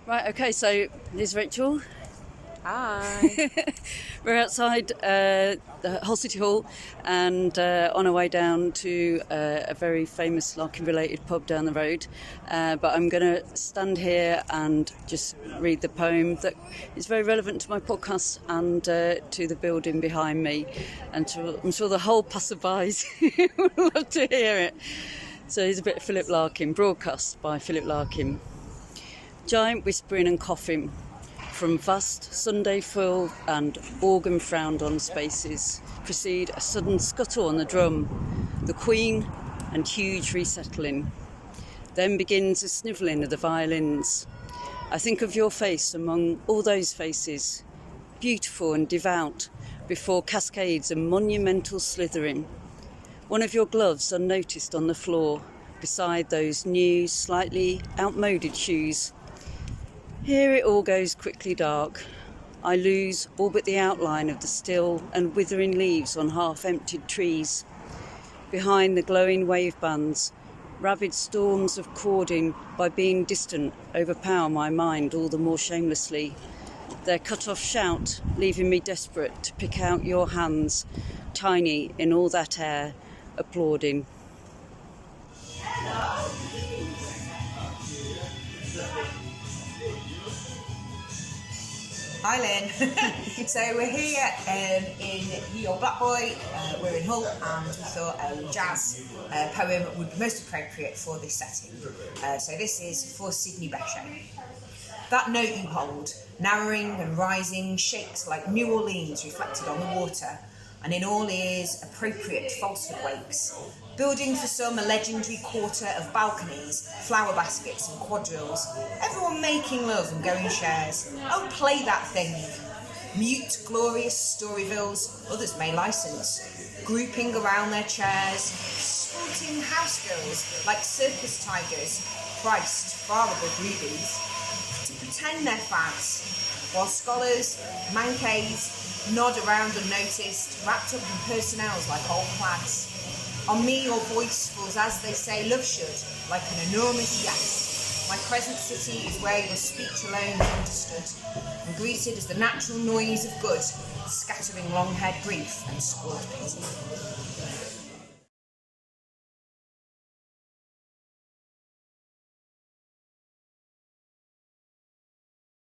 Right, okay, so here's Rachael. Hi. We're outside the Hull City Hall and on our way down to a very famous Larkin-related pub down the road. But I'm going to stand here and just read the poem that is very relevant to my podcast and to the building behind me. And I'm sure the whole passerbys will love to hear it. So here's a bit of Philip Larkin, broadcast by Philip Larkin. Giant whispering and coughing from vast Sunday full and organ frowned on spaces precede a sudden scuttle on the drum, the queen and huge resettling. Then begins a snivelling of the violins. I think of your face among all those faces, beautiful and devout, before cascades and monumental slithering. One of your gloves unnoticed on the floor, beside those new, slightly outmoded shoes. Here it all goes quickly dark. I lose all but the outline of the still and withering leaves on half-emptied trees. Behind the glowing wave bands, rabid storms of chording by being distant overpower my mind all the more shamelessly. Their cut-off shout, leaving me desperate to pick out your hands, tiny in all that air, applauding. Hi, Lynn. So we're here in your Black Boy. We're in Hull, and we thought a jazz poem would be most appropriate for this setting. So this is for Sydney Bechet. That note you hold, narrowing and rising, shakes like New Orleans reflected on the water, and in all ears appropriate falsehood wakes, building for some a legendary quarter of balconies, flower baskets and quadrilles, everyone making love and going shares. Oh, play that thing. Mute, glorious Storyvilles, others may license, grouping around their chairs, sporting house girls like circus tigers, priced far above rubies, to pretend they're fads, while scholars, mancays, nod around unnoticed, wrapped up in personnels like old plaids. On me your voice falls as they say love should, like an enormous yes. My crescent city is where your speech alone is understood, and greeted as the natural noise of good, scattering long-haired grief and squad pity.